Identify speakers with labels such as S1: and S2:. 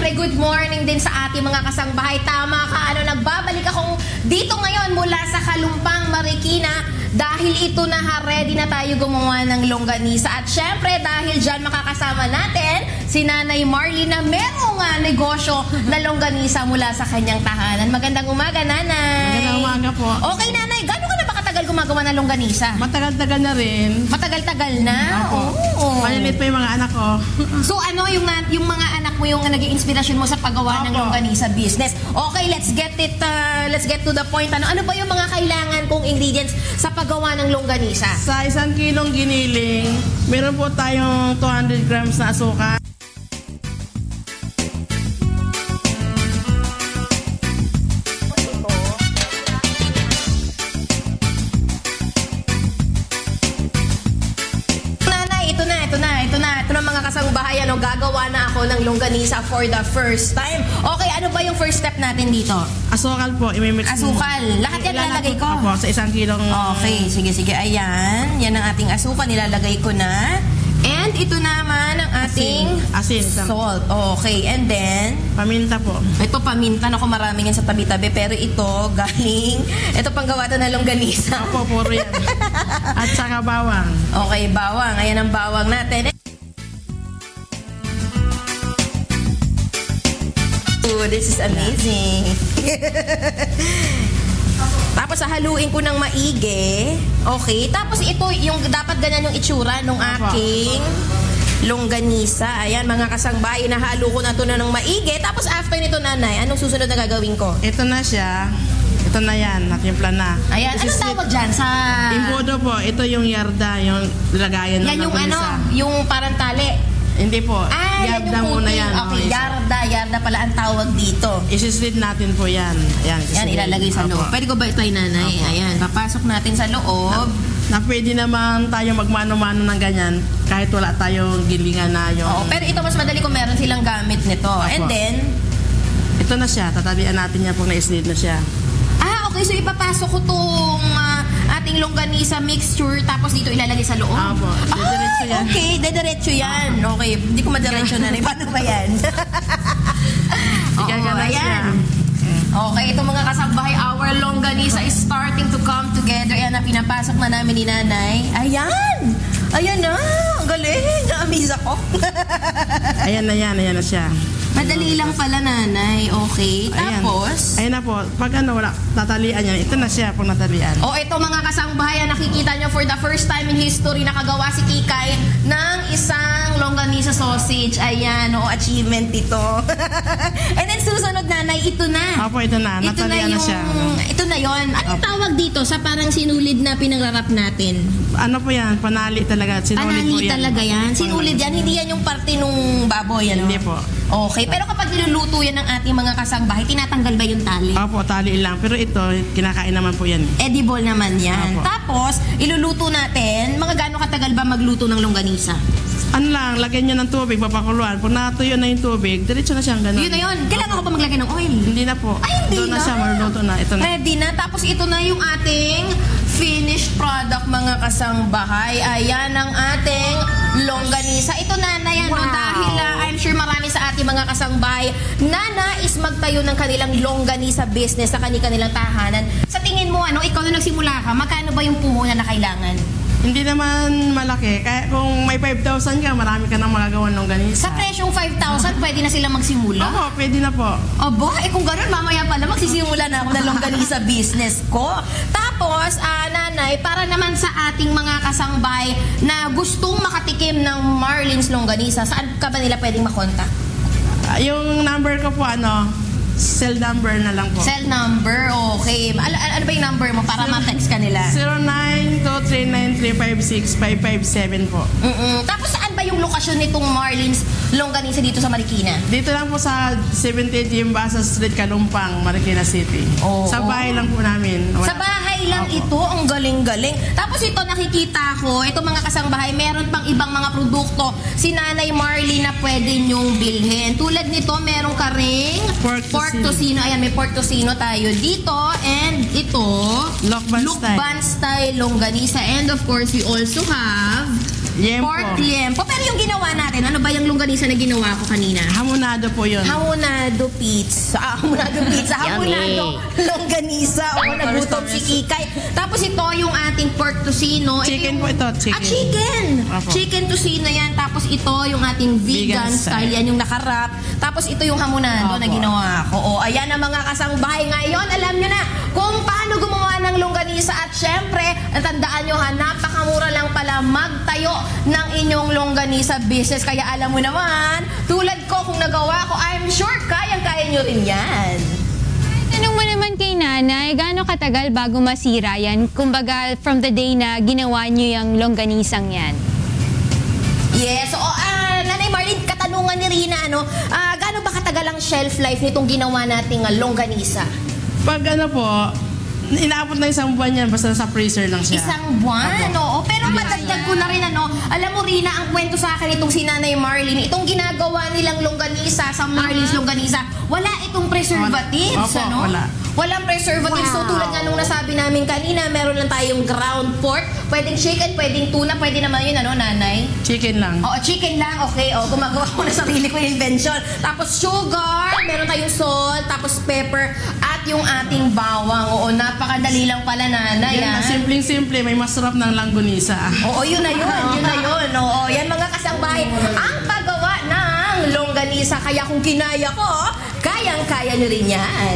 S1: syempre, good morning din sa ating mga kasangbahay. Tama ka, nagbabalik akong dito ngayon mula sa Kalumpang, Marikina dahil ito na ready na tayo gumawa ng longganisa. At syempre, dahil dyan makakasama natin si Nanay Marley na merong negosyo na longganisa mula sa kanyang tahanan. Magandang umaga, Nanay.
S2: Magandang umaga po.
S1: Okay, Nanay, gano'n ka na ba katagal gumagawa ng longganisa?
S2: Matagal-tagal na rin.
S1: Matagal-tagal na?
S2: Oo. Malilit pa yung mga anak ko.
S1: So ano yung mga anak mo yung naging inspirasyon mo sa paggawa ng longganisa business? Okay, let's get to the point. Ano ba yung mga kailangan kong ingredients sa paggawa ng longganisa?
S2: Sa 1 kilong giniling, meron po tayong 200 grams na asukal.
S1: Gagawa na ako ng longganisa for the first time. Okay, ano ba yung first step natin dito?
S2: Asukal po, imimix.
S1: Asukal. Lahat yan nilalagay ko?
S2: Opo, sa 1 kilong...
S1: Okay, sige. Ayan. Yan ang ating asukal. Nilalagay ko na. And ito naman ang ating
S2: asin.
S1: Salt. Okay, and then...
S2: Paminta po.
S1: Ito paminta. Naku, maraming yan sa tabi-tabi. Pero ito, galing... Ito pang gawa to na longganisa.
S2: Opo, puro yan. At saka bawang.
S1: Okay, bawang. Ayan ang bawang natin. Oh, this is amazing. Tapos haluin ko ng maigi. Okay. Tapos ito, yung dapat ganyan yung itsura ng aking longganisa. Ayan, mga kasangbahay, nahalo ko na ito na ng maigi. Tapos after nito, Nanay, anong susunod na gagawin ko?
S2: Ito na siya. Ito na yan, natimpla na.
S1: Ayan, anong tawag dyan sa...
S2: Imbudo po, ito yung yarda, yung lagayan ng
S1: yan yung
S2: longganisa.
S1: Yung parang tali.
S2: Hindi po.
S1: yan
S2: Yarda muna yan.
S1: Okay, yarda pala ang tawag dito.
S2: Isislit natin po yan. Ayan,
S1: ilalagay sa loob. Pwede ko ba ito, Nanay? Ayan, papasok natin sa loob.
S2: Na pwede naman tayo magmano-mano ng ganyan kahit wala tayong gilingan na yung...
S1: Oo, pero ito mas madali kung meron silang gamit nito. And then...
S2: Ito na siya. Tatabihan natin yan pag na-islit na siya.
S1: Okay, so ipapasok ko itong ating longganisa mixture tapos dito ilalagay sa loob?
S2: Opo, dediretso yan.
S1: Okay, dediretso yan. Okay, hindi ko madiretso na rin. Paano ba yan?
S2: Ayan.
S1: Okay, itong mga kasangbahay, our longganisa is starting to come together. Ayan na, pinapasok na namin ni Nanay. Ayan! Ayan na! Ang galing! Na-amaze ako.
S2: Ayan na siya.
S1: Madali lang pala, Nanay. Okay. Tapos?
S2: Ayan na po. Pag wala, tatalian yan. Ito na siya pag natalian.
S1: Ito mga kasangbahay, nakikita nyo for the first time in history, nakagawa si Kikay ng isang longganisa sausage. Ayan, achievement ito. And then susunod, Nanay, ito na.
S2: Opo, ito na. Natalian na siya.
S1: Ito na yon. Anong tawag dito sa parang sinulid na pinangrarap natin?
S2: Ano po yan? Panali talaga. Sinulid po yan.
S1: Panali talaga yan? Sinulid yan? Hindi yan yung parte nung baboy,
S2: Hindi po.
S1: Okay, pero kapag niluluto yan ng ating mga kasangbahay, tinatanggal ba yung tali?
S2: Opo, tali lang. Pero ito, kinakain naman po yan.
S1: Edible naman yan.
S2: Opo.
S1: Tapos, iluluto natin, mga gaano katagal ba magluto ng longganisa?
S2: Ano lang, lagyan nyo ng tubig, papakuluan. Pag natuyo na yung tubig, diretso na siyang ganun.
S1: Yun na yun. Kailangan ko pa maglagay ng oil?
S2: Hindi na po.
S1: Ay, hindi
S2: doon na siya, maluluto na. Ito na.
S1: Ready na. Tapos ito na yung ating finished product, mga kasangbahay. Ayan ang ating longganisa. Ito, Nanay, dahil I'm sure marami sa ating mga kasangbahay na nais magtayo ng kanilang longganisa business sa kanilang tahanan. Sa tingin mo, ikaw na nagsimula ka, magkano ba yung puhunan na kailangan?
S2: Hindi naman malaki. Kaya kung may 5,000 ka, marami ka nang magagawa ng longganisa.
S1: Sa presyong 5,000, pwede na sila magsimula?
S2: Oo, pwede na po.
S1: Aba, kung gano'n, mamaya pala magsisimula na ako ng longganisa business ko. Tapos, Nanay, para naman sa ating mga kasangbahay na gustong makatikim ng Marlene's longganisa, saan ka ba nila pwedeng makontak?
S2: Yung number ko po, cell number na lang po.
S1: Cell number, okay. Ano ba yung number mo para ma-text ka nila?
S2: 092393565557 po.
S1: Tapos saan ba yung lokasyon nitong Marlene's longganisa dito sa Marikina?
S2: Dito lang po sa 70 Jimbasa Street, Kalumpang, Marikina City. Sa bahay lang po namin.
S1: Sa bahay lang ito, ang galing-galing. Tapos ito nakikita ko, ito mga kasangbahay, meron pang ibang mga produkto si Nanay Marley na pwede nyong bilhin. Tulad nito, meron ka ring pork tocino. Ayan, may pork tocino tayo dito. And ito, Lukban style longganisa. And of course, we also have pork liempo. Pero yung ginawa natin, ano ba yung longganisa? longganisa na ginawa ko kanina?
S2: Hamonado po yun.
S1: Hamonado pizza. Hamonado pizza. Hamonado longganisa. O, nagutom si Kikay. Tapos ito yung ating pork tocino.
S2: Chicken po ito, chicken.
S1: Chicken.
S2: Opo.
S1: Chicken tocino yan. Tapos ito yung ating vegan style. Yan yung nakarap. Tapos ito yung hamonado na ginawa ko. O, ayan ang mga kasangbahay ngayon. Alam nyo na kung paano gumawa ng longganisa. At syempre, natandaan nyo ha, napakamura lang pala magtayo ng inyong longganisa business. Kaya alam mo naman, tulad ko kung nagawa ko, I'm sure kayang-kaya nyo rin yan.
S3: Tanong mo naman kay nanay, gaano katagal bago masira yan? Kumbaga, from the day na ginawa nyo yung longganisang yan.
S1: Yes. So, Nanay Marlene, katanungan ni Rina, gaano ba katagal ang shelf life nitong ginawa nating longganisa?
S2: Pag ano po, inaabot na isang buwan yan, basta sa freezer lang siya.
S1: Isang buwan, oo. Pero madagdag ko na rin, alam mo, Rina, ang kwento sa akin itong si Nanay Marlene, itong ginagawa nilang longganisa sa Marlene's Longganisa, wala itong preservatives,
S2: Opo, wala.
S1: Walang preservatives. So, tulad nga nung nasabi namin kanina, meron lang tayong ground pork, pwedeng chicken, pwedeng tuna, pwede naman yun, Nanay?
S2: Chicken lang.
S1: Oo, chicken lang. Okay, gumagawa ko na sarili ko yung invention. Tapos sugar, meron tayong salt, tapos pepper, at yung ating bawang. Oo, napakadali lang pala, Nanay.
S2: Yan, simpleng-simple, may masarap ng langgonisa.
S1: Oo, yun na yun. Yun na yun. Oo, yan mga kasangbahay. Ang paggawa ng longganisa. Kaya kung kinaya ko, kayang-kaya nyo rin yan.